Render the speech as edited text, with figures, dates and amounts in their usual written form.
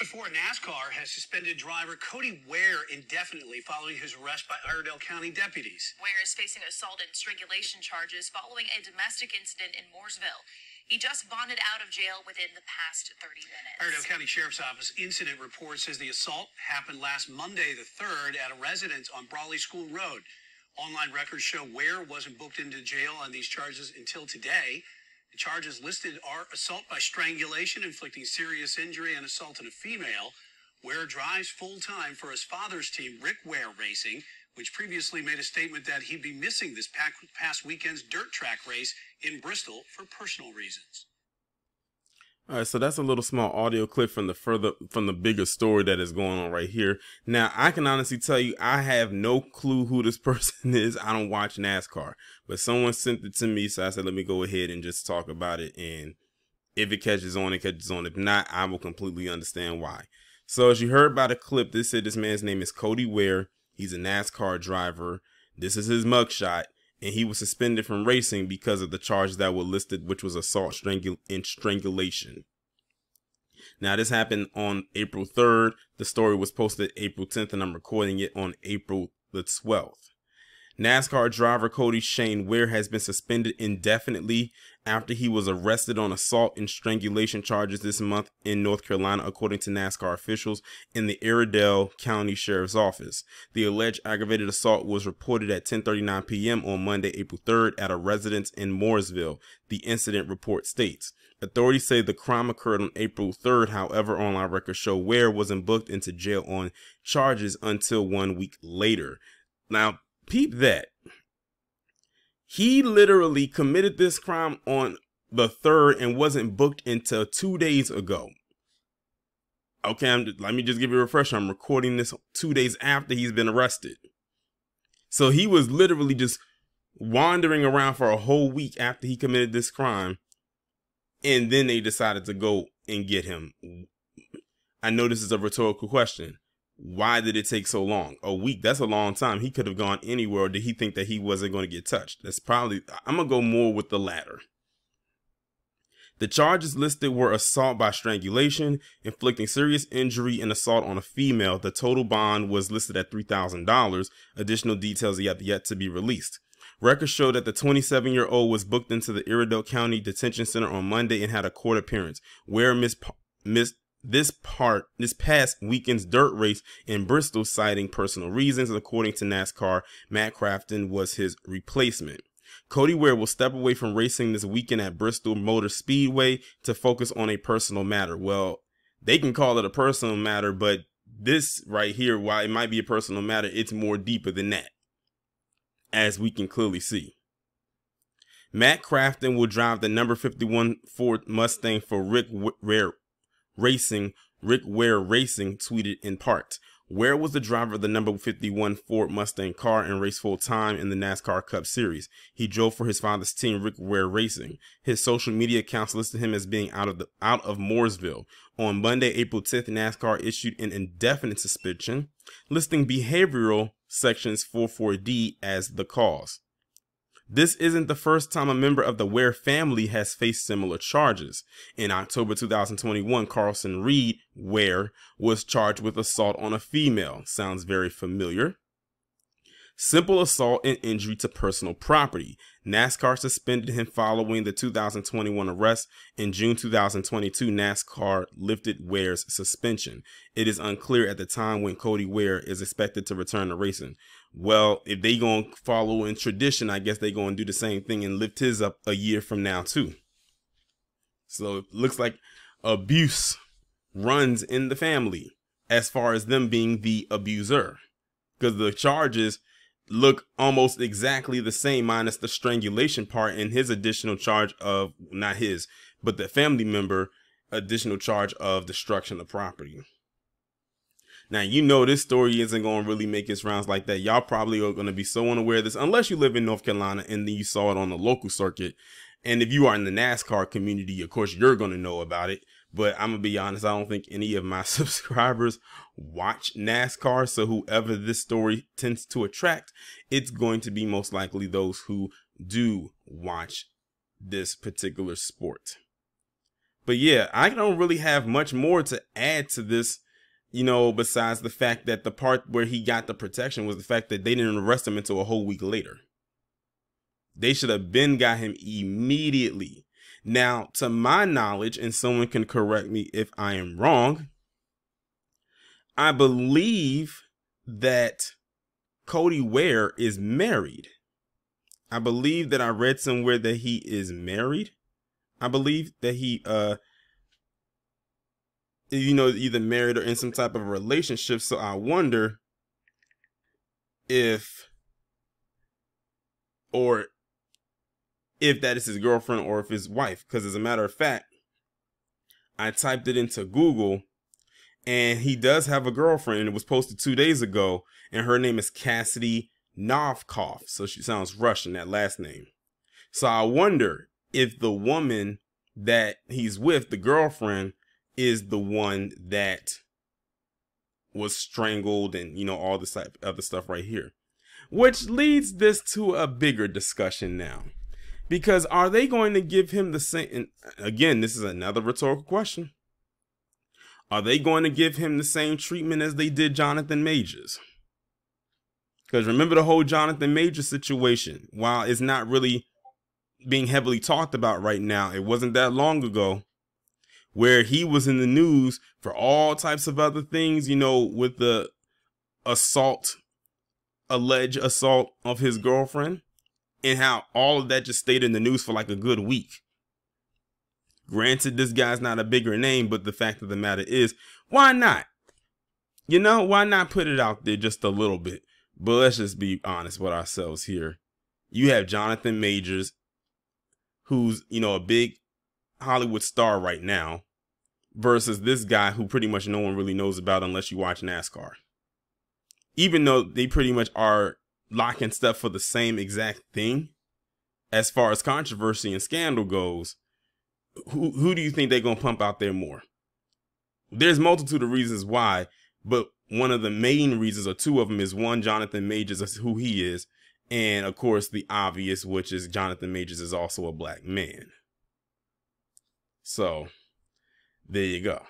4, NASCAR has suspended driver Cody Ware indefinitely following his arrest by Iredell County deputies. Ware is facing assault and strangulation charges following a domestic incident in Mooresville. He just bonded out of jail within the past 30 minutes. Iredell County Sheriff's Office incident report says the assault happened last Monday the 3rd at a residence on Brawley School Road. Online records show Ware wasn't booked into jail on these charges until today. The charges listed are assault by strangulation, inflicting serious injury, and assault on a female. Ware drives full-time for his father's team, Rick Ware Racing, which previously made a statement that he'd be missing this past weekend's dirt track race in Bristol for personal reasons. All right, so that's a little small audio clip from the bigger story that is going on right here. Now, I can honestly tell you, I have no clue who this person is. I don't watch NASCAR, but someone sent it to me, so I said, let me go ahead and just talk about it. And if it catches on, it catches on. If not, I will completely understand why. So as you heard by the clip, this said this man's name is Cody Ware. He's a NASCAR driver. This is his mugshot. And he was suspended from racing because of the charges that were listed, which was assault and strangulation. Now, this happened on April 3rd. The story was posted April 10th, and I'm recording it on April the 12th. NASCAR driver Cody Shane Ware has been suspended indefinitely after he was arrested on assault and strangulation charges this month in North Carolina, according to NASCAR officials in the Iredell County Sheriff's Office. The alleged aggravated assault was reported at 10:39 p.m. on Monday, April 3rd at a residence in Mooresville, the incident report states. Authorities say the crime occurred on April 3rd. However, online records show Ware wasn't booked into jail on charges until 1 week later. Now, peep that. He literally committed this crime on the 3rd and wasn't booked until 2 days ago. Okay, let me just give you a refresher. I'm recording this 2 days after he's been arrested. So he was literally just wandering around for a whole week after he committed this crime. And then they decided to go and get him. I know this is a rhetorical question. Why did it take so long? A week, that's a long time. He could have gone anywhere. Or did he think that he wasn't going to get touched? That's probably, I'm going to go more with the latter. The charges listed were assault by strangulation, inflicting serious injury, and assault on a female. The total bond was listed at $3,000. Additional details have yet to be released. Records show that the 27-year-old was booked into the Iredell County Detention Center on Monday and had a court appearance, where missed this past weekend's dirt race in Bristol, citing personal reasons. According to NASCAR, Matt Crafton was his replacement. Cody Ware will step away from racing this weekend at Bristol Motor Speedway to focus on a personal matter. Well, they can call it a personal matter, but this right here, while it might be a personal matter, it's more deeper than that, as we can clearly see. Matt Crafton will drive the number 51 Ford Mustang for Rick Ware Racing. Rick Ware Racing tweeted in part, Ware was the driver of the number 51 Ford Mustang car and raced full time in the NASCAR Cup Series. He drove for his father's team, Rick Ware Racing. His social media accounts listed him as being out of Mooresville. On Monday, April 10th, NASCAR issued an indefinite suspension, listing behavioral sections 44D as the cause. This isn't the first time a member of the Ware family has faced similar charges. In October 2021, Carlson Reed Ware was charged with assault on a female. Sounds very familiar. Simple assault and injury to personal property. NASCAR suspended him following the 2021 arrest. In June 2022, NASCAR lifted Ware's suspension. It is unclear at the time when Cody Ware is expected to return to racing. Well, if they gonna follow in tradition, I guess they gonna do the same thing and lift his up a year from now too. So it looks like abuse runs in the family as far as them being the abuser, because the charges look almost exactly the same minus the strangulation part and his additional charge of, not his, but the family member additional charge of destruction of property. Now, you know this story isn't going to really make its rounds like that. Y'all probably are going to be so unaware of this unless you live in North Carolina and then you saw it on the local circuit. And if you are in the NASCAR community, of course, you're going to know about it. But I'm going to be honest, I don't think any of my subscribers watch NASCAR. So whoever this story tends to attract, it's going to be most likely those who do watch this particular sport. But yeah, I don't really have much more to add to this, you know, besides the fact that the part where he got the protection was the fact that they didn't arrest him until a whole week later. They should have got him immediately. Now, to my knowledge, and someone can correct me if I am wrong, I believe that Cody Ware is married. I believe that I read somewhere that he is married. I believe that he, you know, either married or in some type of a relationship. So I wonder if that is his girlfriend or if his wife. Because as a matter of fact, I typed it into Google and he does have a girlfriend. And it was posted 2 days ago. And her name is Cassidy Novkov. So she sounds Russian, that last name. So I wonder if the woman that he's with, the girlfriend, is the one that was strangled and, you know, all this type of other stuff right here. Which leads this to a bigger discussion now. Because are they going to give him the same, and again, this is another rhetorical question. Are they going to give him the same treatment as they did Jonathan Majors? Because remember the whole Jonathan Majors situation, while it's not really being heavily talked about right now, it wasn't that long ago where he was in the news for all types of other things, you know, with the alleged assault of his girlfriend, and how all of that just stayed in the news for like a good week. Granted, this guy's not a bigger name, but the fact of the matter is, why not? You know, why not put it out there just a little bit? But let's just be honest with ourselves here. You have Jonathan Majors, who's, you know, a big Hollywood star right now, versus this guy who pretty much no one really knows about unless you watch NASCAR. Even though they pretty much are locking stuff for the same exact thing, as far as controversy and scandal goes, who do you think they're going to pump out there more? There's multitude of reasons why, but one of the main reasons, or two of them, is one, Jonathan Majors is who he is, and of course the obvious, which is Jonathan Majors is also a black man. So there you go.